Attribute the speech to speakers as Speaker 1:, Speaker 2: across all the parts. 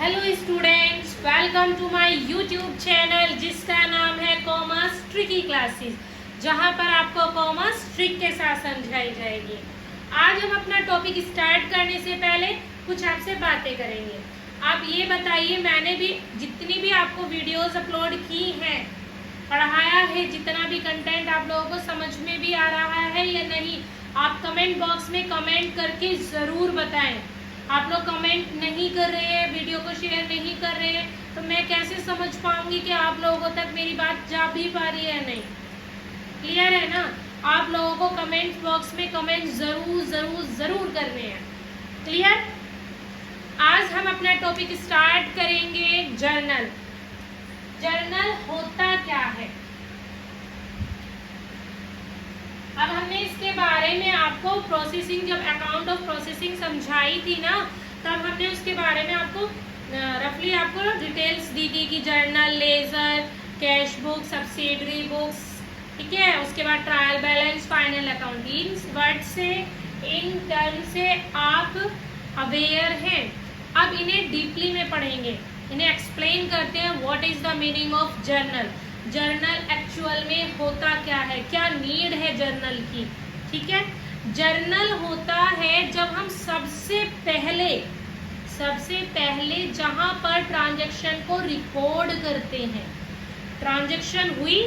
Speaker 1: Hello students, welcome to my YouTube channel जिसका नाम है कॉमर्स ट्रिकी क्लासेस, जहां पर आपको कॉमर्स ट्रिक के साथ समझाई जाएगी। आज हम अपना टॉपिक स्टार्ट करने से पहले कुछ आपसे बातें करेंगे। आप ये बताइए, मैंने भी जितनी भी आपको वीडियोस अपलोड की हैं, पढ़ाया है, जितना भी कंटेंट आप लोगों को समझ में भी आ रहा है या नहीं, आप कमेंट बॉक्स में कमेंट करके ज़रूर बताएं। आप लोग कमेंट नहीं कर रहे हैं, वीडियो को शेयर नहीं कर रहे हैं, तो मैं कैसे समझ पाऊंगी कि आप लोगों तक मेरी बात जा भी पा रही है या नहीं। क्लियर है ना? आप लोगों को कमेंट बॉक्स में कमेंट ज़रूर ज़रूर ज़रूर करने हैं। क्लियर? आज हम अपना टॉपिक स्टार्ट करेंगे जर्नल। जर्नल होता क्या है? अब हमने इसके बारे में आपको प्रोसेसिंग, जब अकाउंट ऑफ प्रोसेसिंग समझाई थी ना, तब हमने उसके बारे में आपको रफली आपको डिटेल्स दी थी कि journal, ledger, cash book, subsidiary books, ठीक है। उसके बाद trial balance, final account. In word से, इन टर्म से आप अवेयर हैं। अब इन्हें डीपली में पढ़ेंगे, इन्हें एक्सप्लेन करते हैं। What is the meaning of journal? Journal actual में होता क्या है, क्या नीड है जर्नल की, ठीक है। जर्नल होता है जब हम सबसे पहले जहां पर ट्रांजैक्शन को रिकॉर्ड करते हैं, ट्रांजैक्शन हुई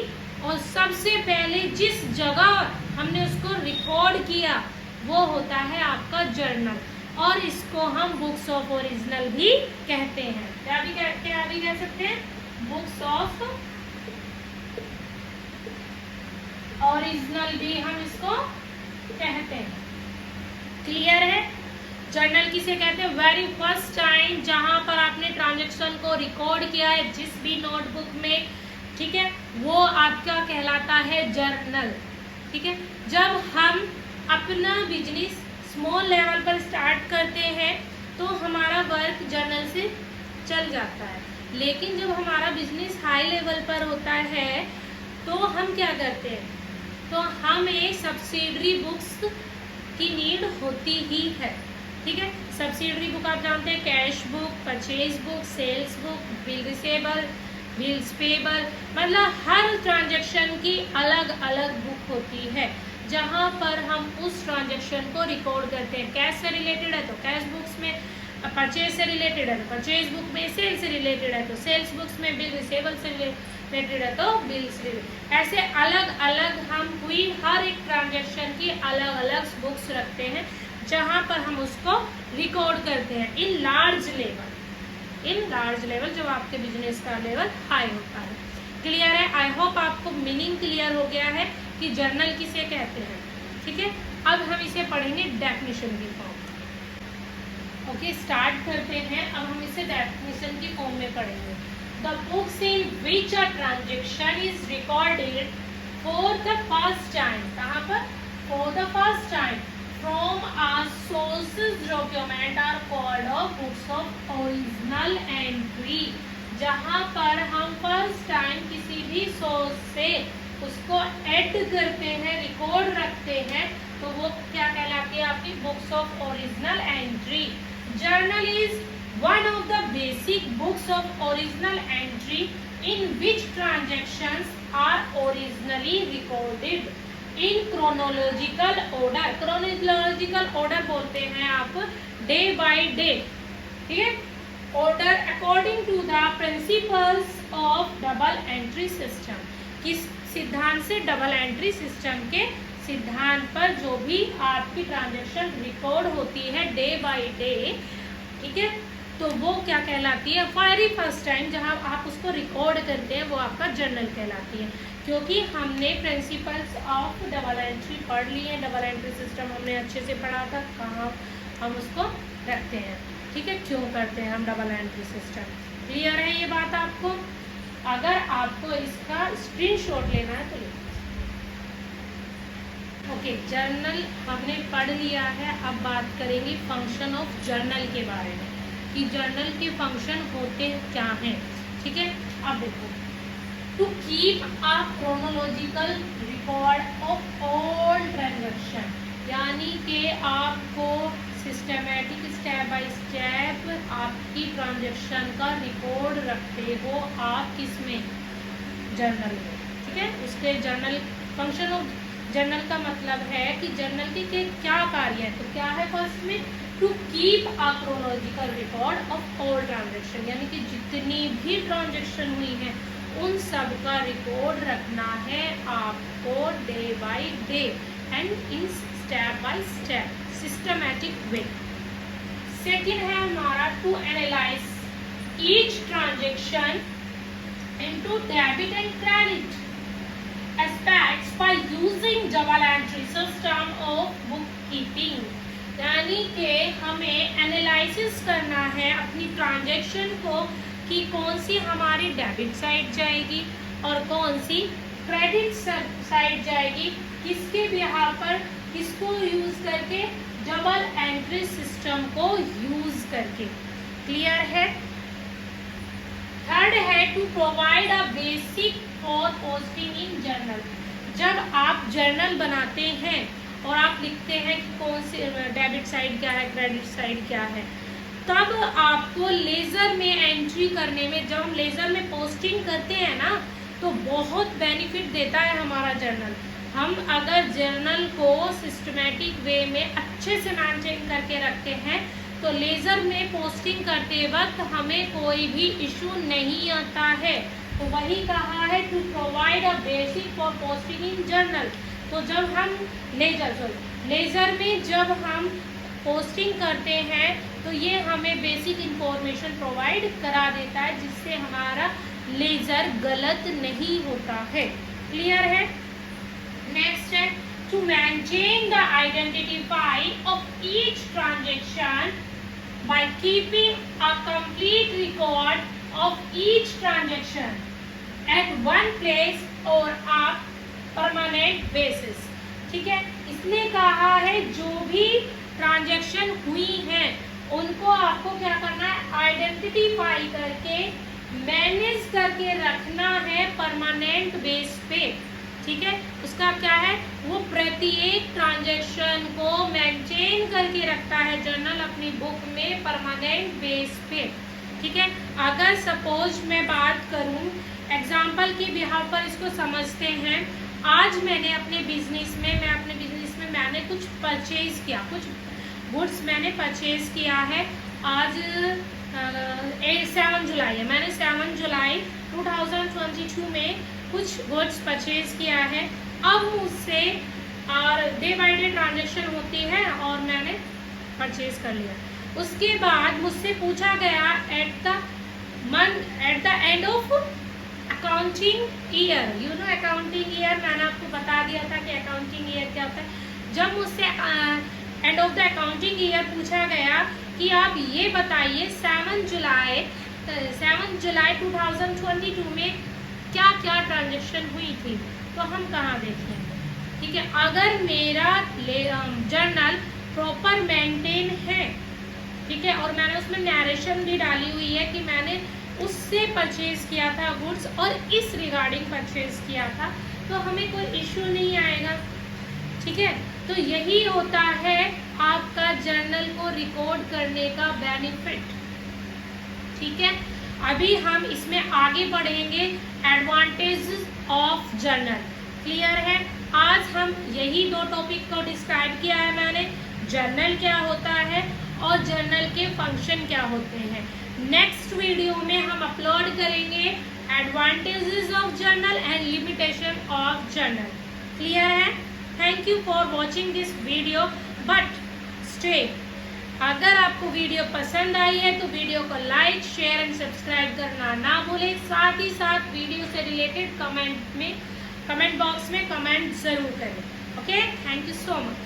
Speaker 1: और सबसे पहले जिस जगह हमने उसको रिकॉर्ड किया वो होता है आपका जर्नल, और इसको हम बुक्स ऑफ ओरिजिनल भी कहते हैं। क्या भी कह सकते हैं? बुक्स ऑफ ओरिजिनल भी हम इसको कहते हैं। क्लियर है? जर्नल किसे कहते हैं? वेरी फर्स्ट टाइम जहां पर आपने ट्रांजैक्शन को रिकॉर्ड किया है जिस भी नोटबुक में, ठीक है, वो आपका कहलाता है जर्नल, ठीक है। जब हम अपना बिजनेस स्मॉल लेवल पर स्टार्ट करते हैं तो हमारा वर्क जर्नल से चल जाता है, लेकिन जब हमारा बिजनेस हाई लेवल पर होता है तो हम क्या करते हैं? तो हमें सब्सिडरी बुक्स की नीड होती ही है, ठीक है। सब्सिडरी बुक आप जानते हैं, cash book, purchase book, sales book, bill receivable, bills payable, मतलब हर ट्रांजैक्शन की अलग अलग बुक होती है जहां पर हम उस ट्रांजैक्शन को रिकॉर्ड करते हैं। कैश से रिलेटेड है तो कैश बुक्स में, परचेज से रिलेटेड है तो परचेज बुक में, सेल्स से रिलेटेड है तो सेल्स बुक्स में, बिल रिसेबल से रिलेटेड है तो बिल्स रिलेटेड। ऐसे अलग अलग हम हुई हर एक ट्रांजैक्शन की अलग अलग बुक्स रखते हैं जहां पर हम उसको रिकॉर्ड करते हैं इन लार्ज लेवल, जब आपके बिजनेस का लेवल हाई होता है। क्लियर है? आई होप आपको मीनिंग क्लियर हो गया है कि जर्नल किसे कहते हैं, ठीक है। अब हम इसे पढ़ेंगे डेफिनेशन की फॉर्म। ओके, स्टार्ट करते हैं। अब हम इसे डेफिनेशन की फॉर्म में पढ़ेंगे। The books in which a transaction is recorded for the first time, कहाँ पर? For the first time from a sources document are called books of original entry। जहाँ पर हम फर्स्ट टाइम किसी भी सोर्स से उसको ऐड करते हैं, रिकॉर्ड रखते हैं, तो वो क्या कहलाती है? आपकी books of original entry. Journal is one of the basic books of original entry in which transactions are originally recorded in chronological order। chronological order बोलते हैं आप day by day, ठीक है। order according to the principles of double entry system। किस सिद्धांत से? Double entry system के सिद्धांत पर जो भी आपकी ट्रांजैक्शन रिकॉर्ड होती है डे बाय डे, ठीक है, तो वो क्या कहलाती है? वेरी फर्स्ट टाइम जहां आप उसको रिकॉर्ड करते हैं वो आपका जर्नल कहलाती है, क्योंकि हमने प्रिंसिपल्स ऑफ डबल एंट्री पढ़ लिए हैं। डबल एंट्री सिस्टम हमने अच्छे से पढ़ा था, कहाँ हम उसको रखते हैं, ठीक है, क्यों करते हैं हम डबल एंट्री सिस्टम। क्लियर है ये बात आपको? अगर आपको इसका स्क्रीनशॉट लेना है तो ओके, जर्नल हमने पढ़ लिया है। अब बात करेंगे फंक्शन ऑफ जर्नल के बारे में कि जर्नल के फंक्शन होते क्या हैं, ठीक है। अब देखो, to keep a chronological record of all transaction, यानी कि आपको सिस्टमेटिक स्टेप बाय स्टेप आपकी ट्रांजैक्शन का रिकॉर्ड रखते हो आप किस में, जर्नल में। ठीक है, उसके जर्नल फंक्शन ऑफ जर्नल का मतलब है कि जर्नल के क्या कार्य है। तो क्या है फर्स्ट में, to keep a chronological record of all transaction, यानी कि जितनी भी ट्रांजैक्शन हुई है उन सब का रिकॉर्ड रखना है आपको day by day and in step by step systematic way. Second है हमारा to analyse each transaction into debit and credit aspects by using double entry system of bookkeeping, यानी कि हमें एनालिसिस करना है अपनी ट्रांजैक्शन को कि कौन सी हमारी डेबिट साइड जाएगी और कौन सी क्रेडिट साइड जाएगी, किसके बिहार पर किसको यूज करके, डबल एंट्री सिस्टम को यूज करके। क्लियर है। थर्ड है to provide a basic for posting in journal. जब आप जर्नल बनाते हैं और आप लिखते हैं कि कौन सी डेबिट साइड क्या है, क्रेडिट साइड क्या है, तब आपको लेजर में एंट्री करने में, जब हम लेजर में पोस्टिंग करते हैं ना, तो बहुत बेनिफिट देता है हमारा जर्नल। हम अगर जर्नल को सिस्टमेटिक वे में अच्छे से मेंटेन करके रखते हैं तो लेजर में पोस्टिंग करते वक्त हमें कोई भी इशू नहीं आता है। तो वही कहा है to provide a basic for posting in journal. तो जब हम लेजर में जब हम पोस्टिंग करते हैं तो ये हमें बेसिक इंफॉर्मेशन प्रोवाइड करा देता है, जिससे हमारा लेजर गलत नहीं होता है। क्लियर है। नेक्स्ट है to maintain the identity file of each transaction by keeping a complete record of each transaction at one place or a permanent basis। ठीक है, इसने कहा है जो भी ट्रांजैक्शन हुई हैं उनको आपको क्या करना है, आइडेंटिफाई करके मैनेज करके रखना है परमानेंट बेस पे। ठीक है, उसका क्या है, वो प्रत्येक ट्रांजैक्शन को मेंटेन करके रखता है जर्नल अपनी बुक में परमानेंट बेस पे। ठीक है, अगर सपोज मैं बात करूं एग्जांपल की बिहाफ पर, इसको समझते हैं। आज मैंने अपने बिजनेस में मैंने कुछ परचेज किया, कुछ गुड्स मैंने परचेज किया है। आज 7 जुलाई है, मैंने 7 जुलाई 2022 में कुछ गुड्स परचेज किया है। अब मुझसे और डे बाय डे ट्रांजैक्शन होती है और मैंने परचेज कर लिया। उसके बाद मुझसे पूछा गया at the end of accounting year, you know accounting year, मैंने आपको बता दिया था कि अकाउंटिंग ईयर क्या होता है। जब मुझसे end of the accounting year पूछा गया कि आप ये बताइए 7 जुलाई 2022 में क्या क्या ट्रांजैक्शन हुई थी, तो हम कहाँ देखें। ठीक है, अगर मेरा जर्नल प्रॉपर मेंटेन है, ठीक है, और मैंने उसमें नरेशन भी डाली हुई है कि मैंने उससे परचेज किया था गुड्स और इस रिगार्डिंग परचेज किया था, तो हमें कोई इश्यू नहीं आएगा। ठीक है, तो यही होता है आपका जर्नल को रिकॉर्ड करने का बेनिफिट। ठीक है, अभी हम इसमें आगे बढ़ेंगे एडवांटेजेस ऑफ जर्नल। क्लियर है। आज हम यही 2 टॉपिक को डिस्क्राइब किया है मैंने, जर्नल क्या होता है और जर्नल के फंक्शन क्या होते हैं। नेक्स्ट वीडियो में हम अपलोड करेंगे advantages of journal and limitation of journal. Clear है। Thank you for watching this video, but stay, अगर आपको वीडियो पसंद आई है तो वीडियो को लाइक, शेयर एंड सब्सक्राइब करना ना भूलें। साथ ही साथ वीडियो से रिलेटेड कमेंट बॉक्स में कमेंट जरूर करें। Okay, thank you so much.